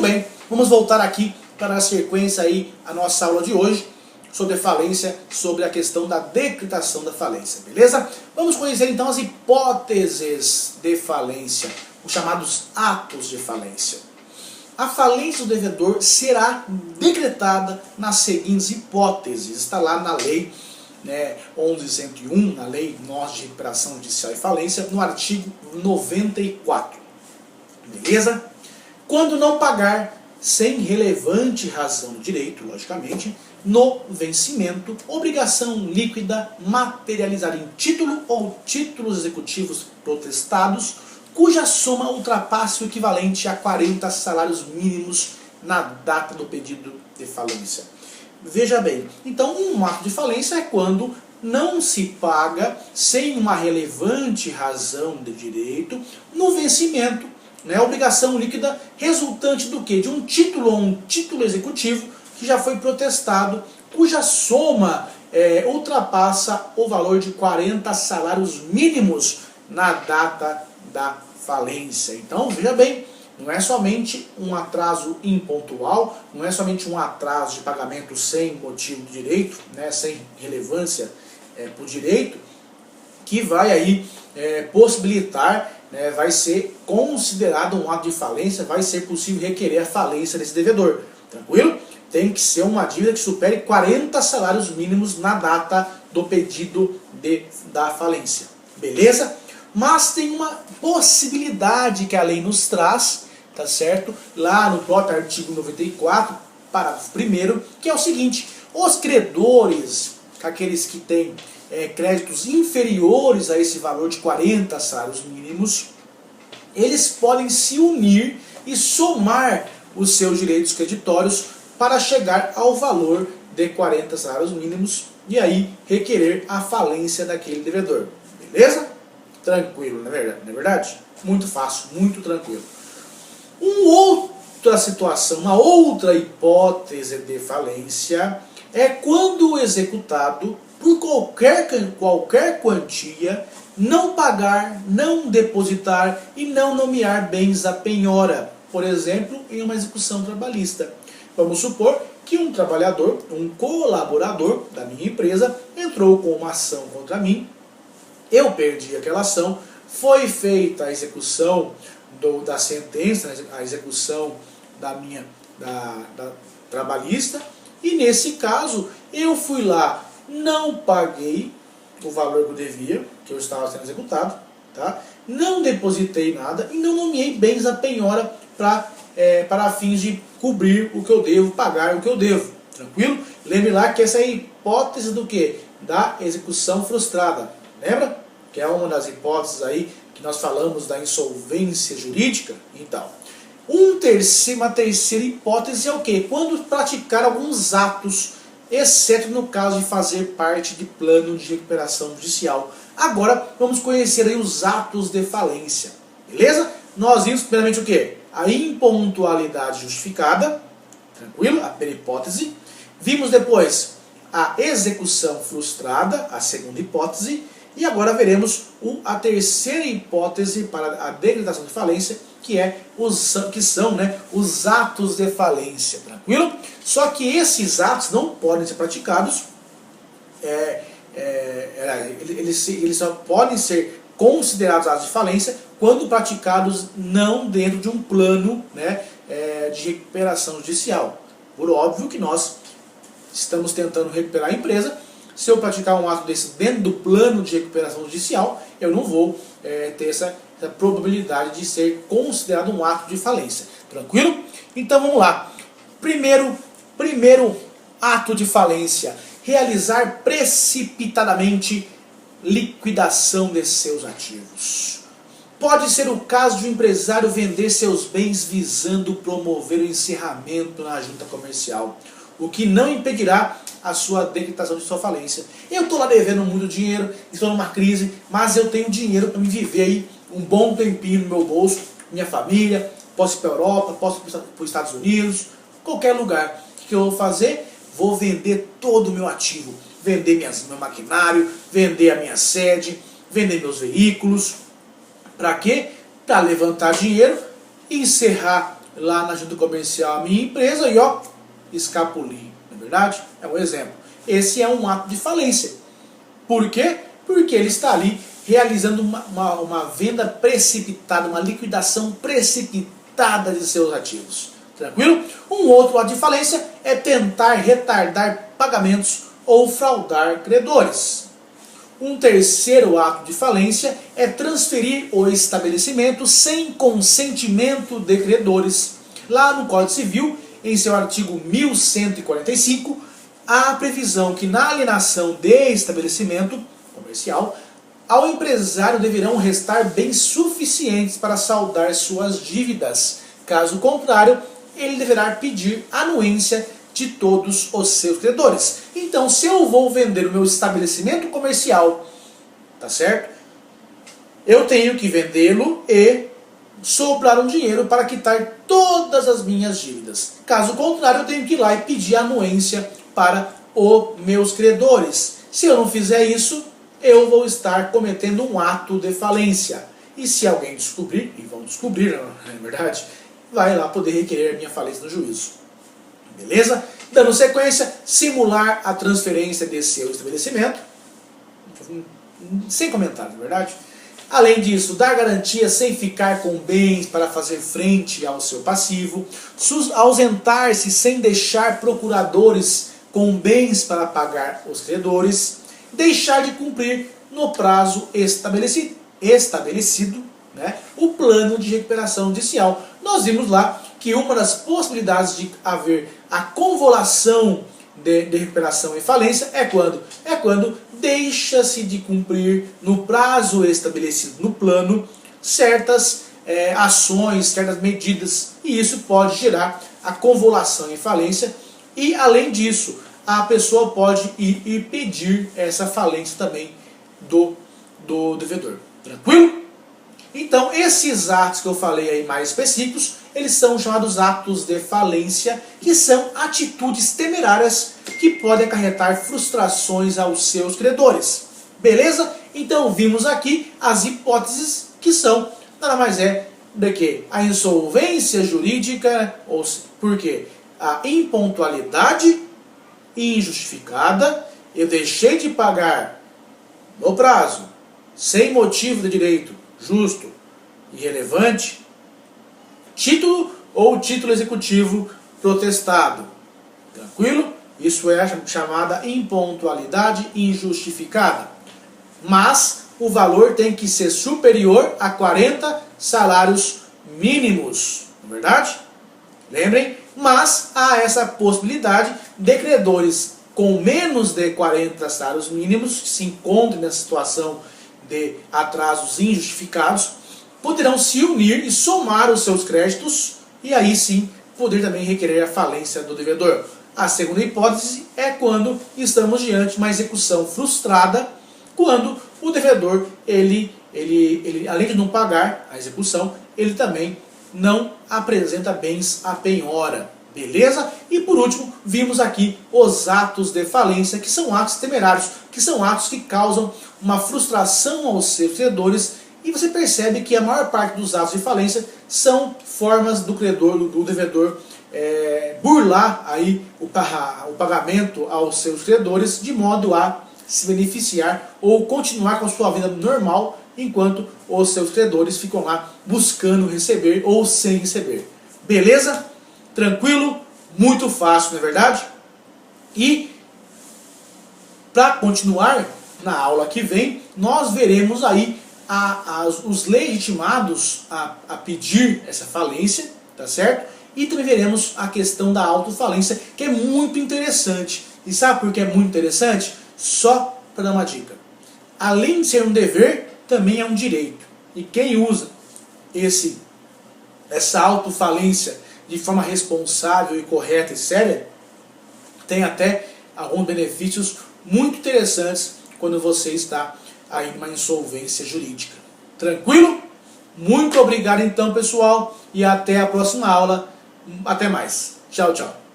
bem, vamos voltar aqui para a sequência aí, a nossa aula de hoje, sobre a falência, sobre a questão da decretação da falência, beleza? Vamos conhecer então as hipóteses de falência, os chamados atos de falência. A falência do devedor será decretada nas seguintes hipóteses, está lá na lei 11.101, na Lei Norte de Recuperação Judicial e Falência, no artigo 94, beleza? Quando não pagar sem relevante razão do direito, logicamente, no vencimento, obrigação líquida materializada em título ou títulos executivos protestados, cuja soma ultrapasse o equivalente a 40 salários mínimos na data do pedido de falência. Veja bem, então um ato de falência é quando não se paga sem uma relevante razão de direito no vencimento, obrigação líquida resultante do quê? De um título ou um título executivo que já foi protestado, cuja soma ultrapassa o valor de 40 salários mínimos na data da falência. Então, veja bem, não é somente um atraso impontual, não é somente um atraso de pagamento sem motivo de direito, sem relevância para o direito, que vai aí possibilitar, vai ser considerado um ato de falência, vai ser possível requerer a falência desse devedor. Tranquilo? Tem que ser uma dívida que supere 40 salários mínimos na data do pedido da falência. Beleza? Mas tem uma possibilidade que a lei nos traz, tá certo? Lá no próprio artigo 94, parágrafo 1º, que é o seguinte: os credores, aqueles que têm créditos inferiores a esse valor de 40 salários mínimos, eles podem se unir e somar os seus direitos creditórios para chegar ao valor de 40 salários mínimos e aí requerer a falência daquele devedor. Beleza? Tranquilo, não é verdade? Muito fácil, muito tranquilo. Uma outra situação, uma outra hipótese de falência é quando o executado, por qualquer quantia, não pagar, não depositar e não nomear bens à penhora, por exemplo, em uma execução trabalhista. Vamos supor que um trabalhador, um colaborador da minha empresa, entrou com uma ação contra mim, eu perdi aquela ação, foi feita a execução da sentença, a execução da trabalhista, e nesse caso eu fui lá, não paguei o valor que eu devia, que eu estava sendo executado, tá? Não depositei nada e não nomeei bens à penhora para fins de cobrir o que eu devo, pagar o que eu devo. Tranquilo? Lembre lá que essa é a hipótese do quê? Da execução frustrada. Lembra? Que é uma das hipóteses aí que nós falamos da insolvência jurídica. Então, uma terceira hipótese é o quê? Quando praticar alguns atos, exceto no caso de fazer parte de plano de recuperação judicial. Agora, vamos conhecer aí os atos de falência. Beleza? Nós vimos primeiramente o quê? A impontualidade justificada, tranquilo? A primeira hipótese. Vimos depois a execução frustrada, a segunda hipótese. E agora veremos a terceira hipótese para a decretação de falência, que são os atos de falência, tranquilo? Só que esses atos não podem ser praticados, eles só podem ser considerados atos de falência quando praticados não dentro de um plano de recuperação judicial. Por óbvio que nós estamos tentando recuperar a empresa. Se eu praticar um ato desse dentro do plano de recuperação judicial, eu não vou ter essa probabilidade de ser considerado um ato de falência. Tranquilo? Então vamos lá. Primeiro ato de falência: realizar precipitadamente liquidação de seus ativos. Pode ser o caso de um empresário vender seus bens visando promover o encerramento na junta comercial, o que não impedirá a sua decretação de sua falência. Eu estou lá devendo muito dinheiro, estou numa crise, mas eu tenho dinheiro para me viver aí um bom tempinho no meu bolso, minha família, posso ir para a Europa, posso ir para os Estados Unidos, qualquer lugar. O que eu vou fazer? Vou vender todo o meu ativo, vender meu maquinário, vender a minha sede, vender meus veículos. Para quê? Para levantar dinheiro, encerrar lá na junta comercial a minha empresa e ó, escapuli, não é verdade? É um exemplo. Esse é um ato de falência. Por quê? Porque ele está ali realizando uma venda precipitada, uma liquidação precipitada de seus ativos. Tranquilo? Um outro ato de falência é tentar retardar pagamentos ou fraudar credores. Um terceiro ato de falência é transferir o estabelecimento sem consentimento de credores. Lá no Código Civil, em seu artigo 1145, há a previsão que na alienação de estabelecimento comercial, ao empresário deverão restar bens suficientes para saldar suas dívidas. Caso contrário, ele deverá pedir anuência de todos os seus credores. Então, se eu vou vender o meu estabelecimento comercial, tá certo? Eu tenho que vendê-lo e sobrar um dinheiro para quitar todas as minhas dívidas. Caso contrário, eu tenho que ir lá e pedir anuência para os meus credores. Se eu não fizer isso, eu vou estar cometendo um ato de falência. E se alguém descobrir, e vão descobrir, não é verdade, vai lá poder requerer a minha falência no juízo. Beleza? Dando sequência, simular a transferência de seu estabelecimento. Sem comentário, na verdade. Além disso, dar garantia sem ficar com bens para fazer frente ao seu passivo. Ausentar-se sem deixar procuradores com bens para pagar os credores. Deixar de cumprir no prazo estabelecido, né, o plano de recuperação judicial. Nós vimos lá que uma das possibilidades de haver a convolução de recuperação e falência é quando? É quando deixa-se de cumprir no prazo estabelecido no plano certas ações, certas medidas, e isso pode gerar a convolução e falência, e além disso, a pessoa pode ir e pedir essa falência também do devedor. Tranquilo? Então, esses atos que eu falei aí mais específicos, eles são chamados atos de falência, que são atitudes temerárias que podem acarretar frustrações aos seus credores. Beleza? Então, vimos aqui as hipóteses que são, nada mais é do que a insolvência jurídica, ou porque a impontualidade injustificada, eu deixei de pagar no prazo, sem motivo de direito justo e relevante, título ou título executivo protestado. Tranquilo? Isso é a chamada impontualidade injustificada. Mas o valor tem que ser superior a 40 salários mínimos. Não é verdade? Lembrem? Mas há essa possibilidade de credores com menos de 40 salários mínimos, que se encontrem nessa situação de atrasos injustificados, poderão se unir e somar os seus créditos e aí sim poder também requerer a falência do devedor. A segunda hipótese é quando estamos diante de uma execução frustrada, quando o devedor, ele além de não pagar a execução, ele também não apresenta bens à penhora. Beleza? E por último, vimos aqui os atos de falência, que são atos temerários, que são atos que causam uma frustração aos seus credores, e você percebe que a maior parte dos atos de falência são formas do credor, do devedor, burlar aí o pagamento aos seus credores, de modo a se beneficiar ou continuar com a sua vida normal, enquanto os seus credores ficam lá buscando receber ou sem receber. Beleza? Tranquilo? Muito fácil, não é verdade? E para continuar, na aula que vem, nós veremos aí os legitimados a pedir essa falência, tá certo? E também veremos a questão da autofalência, que é muito interessante. E sabe por que é muito interessante? Só para dar uma dica. Além de ser um dever, também é um direito. E quem usa essa autofalência de forma responsável e correta e séria, tem até alguns benefícios muito interessantes quando você está aí numa insolvência jurídica. Tranquilo? Muito obrigado então, pessoal, e até a próxima aula. Até mais. Tchau, tchau.